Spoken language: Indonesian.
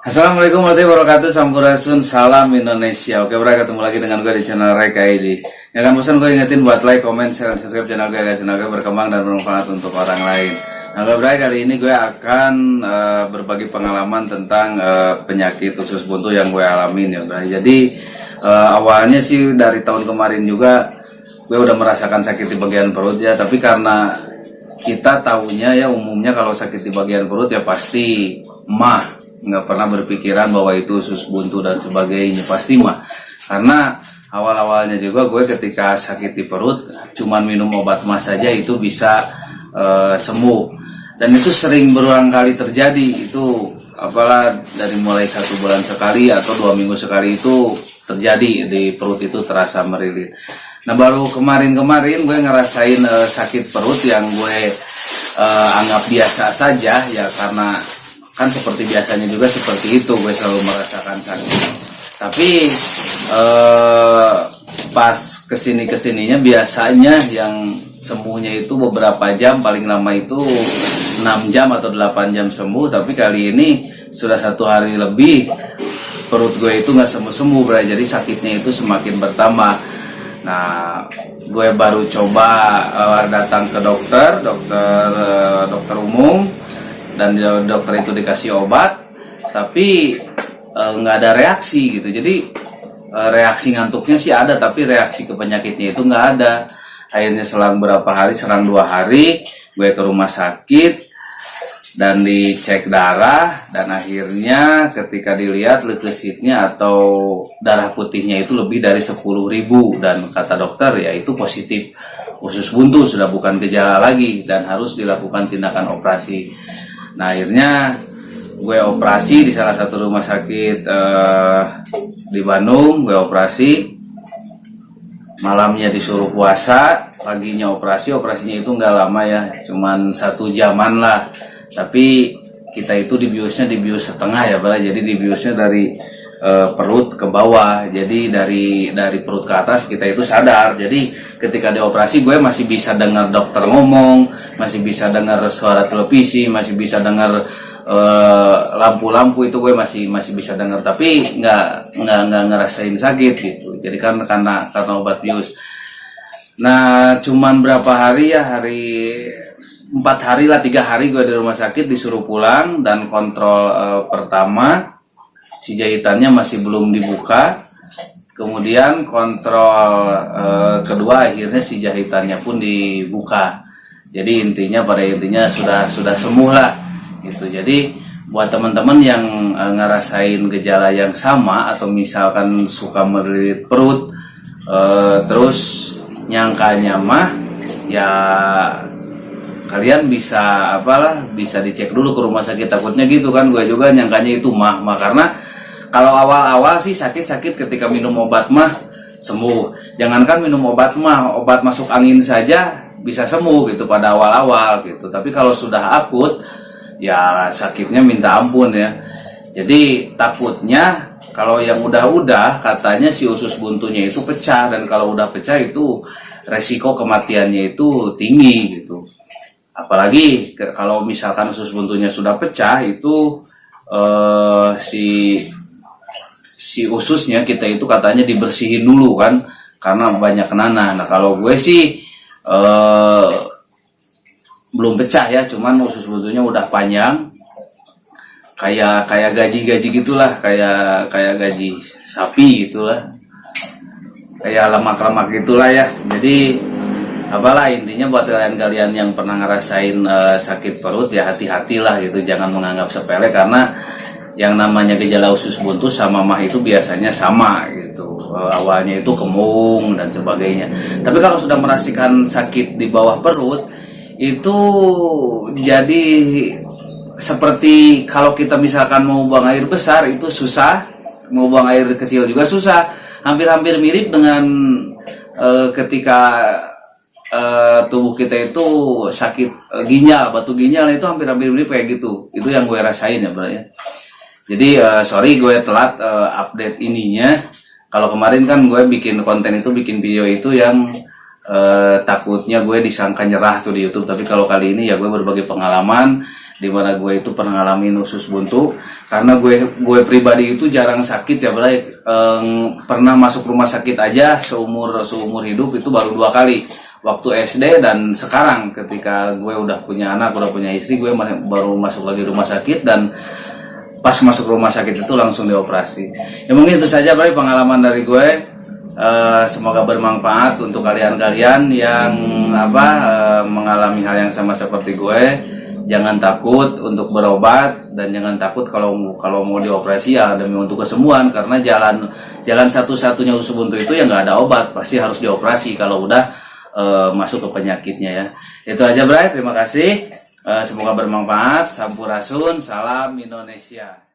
Assalamualaikum warahmatullahi wabarakatuh. Sampurasun, salam Indonesia. Oke bro, ketemu lagi dengan gue di channel Reka ID. Yang kan bosan gue ingetin buat like, comment, share, dan subscribe channel gue agar channel gue berkembang dan bermanfaat untuk orang lain. Nah bro, kali ini gue akan berbagi pengalaman tentang penyakit usus buntu yang gue alamin ya bro. Jadi awalnya sih dari tahun kemarin juga gue udah merasakan sakit di bagian perut ya, tapi karena kita tahunya ya umumnya kalau sakit di bagian perut ya pasti mah, nggak pernah berpikiran bahwa itu usus buntu dan sebagainya, pasti mah. Karena awal-awalnya juga gue ketika sakit di perut cuman minum obat mah saja itu bisa sembuh, dan itu sering berulang kali terjadi. Itu apalah dari mulai 1 bulan sekali atau 2 minggu sekali itu terjadi di perut, itu terasa merilit. Nah baru kemarin-kemarin gue ngerasain sakit perut yang gue anggap biasa saja ya, karena kan seperti biasanya juga seperti itu, gue selalu merasakan sakit. Tapi pas kesininya biasanya yang sembuhnya itu beberapa jam, paling lama itu 6 jam atau 8 jam sembuh. Tapi kali ini sudah 1 hari lebih perut gue itu nggak sembuh-sembuh, jadi sakitnya itu semakin bertambah. Nah gue baru coba datang ke dokter umum, dan dokter itu dikasih obat, tapi nggak ada reaksi gitu. Jadi reaksi ngantuknya sih ada, tapi reaksi ke penyakitnya itu nggak ada. Akhirnya selang berapa hari, selang 2 hari, gue ke rumah sakit dan dicek darah, dan akhirnya ketika dilihat leukositnya atau darah putihnya itu lebih dari 10.000, dan kata dokter ya itu positif usus buntu, sudah bukan gejala lagi dan harus dilakukan tindakan operasi. Nah akhirnya gue operasi di salah satu rumah sakit di Bandung. Gue operasi, malamnya disuruh puasa, paginya operasinya itu nggak lama ya, cuman 1 jaman lah. Tapi kita itu dibiusnya dibius setengah ya Bala, jadi dibiusnya dari perut ke bawah, jadi dari perut ke atas kita itu sadar. Jadi ketika dioperasi gue masih bisa dengar dokter ngomong, masih bisa dengar suara televisi, masih bisa dengar lampu-lampu, itu gue masih bisa dengar, tapi nggak ngerasain sakit gitu. Jadi karena obat bius. Nah cuman berapa hari ya, 4 hari lah, 3 hari gue di rumah sakit, disuruh pulang, dan kontrol pertama si jahitannya masih belum dibuka, kemudian kontrol kedua akhirnya si jahitannya pun dibuka. Jadi pada intinya sudah sembuh lah gitu. Jadi buat teman-teman yang ngerasain gejala yang sama, atau misalkan suka melilit perut terus nyangkanya mah ya, kalian bisa bisa dicek dulu ke rumah sakit, takutnya gitu kan. Gue juga nyangkanya itu mah karena kalau awal-awal sih sakit ketika minum obat mah sembuh. Jangankan minum obat mah, obat masuk angin saja bisa sembuh gitu pada awal-awal gitu. Tapi kalau sudah akut ya sakitnya minta ampun ya. Jadi takutnya kalau yang udah katanya si usus buntunya itu pecah, dan kalau udah pecah itu resiko kematiannya itu tinggi gitu. Apalagi kalau misalkan usus buntunya sudah pecah, itu si ususnya kita itu katanya dibersihin dulu kan, karena banyak nanah. Nah kalau gue sih belum pecah ya, cuman usus buntunya udah panjang, kayak gaji gitulah, kayak gaji sapi gitulah, kayak lemak gitulah ya. Jadi apalah intinya buat kalian yang pernah ngerasain sakit perut ya, hati-hatilah gitu, jangan menganggap sepele, karena yang namanya gejala usus buntu sama mah itu biasanya sama gitu. Awalnya itu kemung dan sebagainya. Tapi kalau sudah merasakan sakit di bawah perut itu jadi seperti kalau kita misalkan mau buang air besar itu susah, mau buang air kecil juga susah. Hampir-hampir mirip dengan ketika tubuh kita itu sakit ginjal, batu ginjal, itu hampir-hampir mirip kayak gitu. Itu yang gue rasain ya bro ya. Jadi sorry gue telat update ininya. Kalau kemarin kan gue bikin konten itu, bikin video itu yang takutnya gue disangka nyerah tuh di YouTube. Tapi kalau kali ini ya gue berbagi pengalaman, dimana gue itu pernah ngalamin usus buntu. Karena gue pribadi itu jarang sakit ya, pernah masuk rumah sakit aja seumur hidup itu baru 2 kali, waktu SD dan sekarang ketika gue udah punya anak, udah punya istri, gue baru masuk lagi rumah sakit, dan pas masuk rumah sakit itu langsung dioperasi. Ya mungkin itu saja Bray pengalaman dari gue. Semoga bermanfaat untuk kalian-kalian yang mengalami hal yang sama seperti gue. Jangan takut untuk berobat, dan jangan takut kalau mau dioperasi ya demi untuk kesembuhan, karena jalan satu-satunya usus buntu itu ya nggak ada obat, pasti harus dioperasi kalau udah masuk ke penyakitnya ya. Itu aja Bray, terima kasih. Semoga bermanfaat. Sampurasun, salam Indonesia.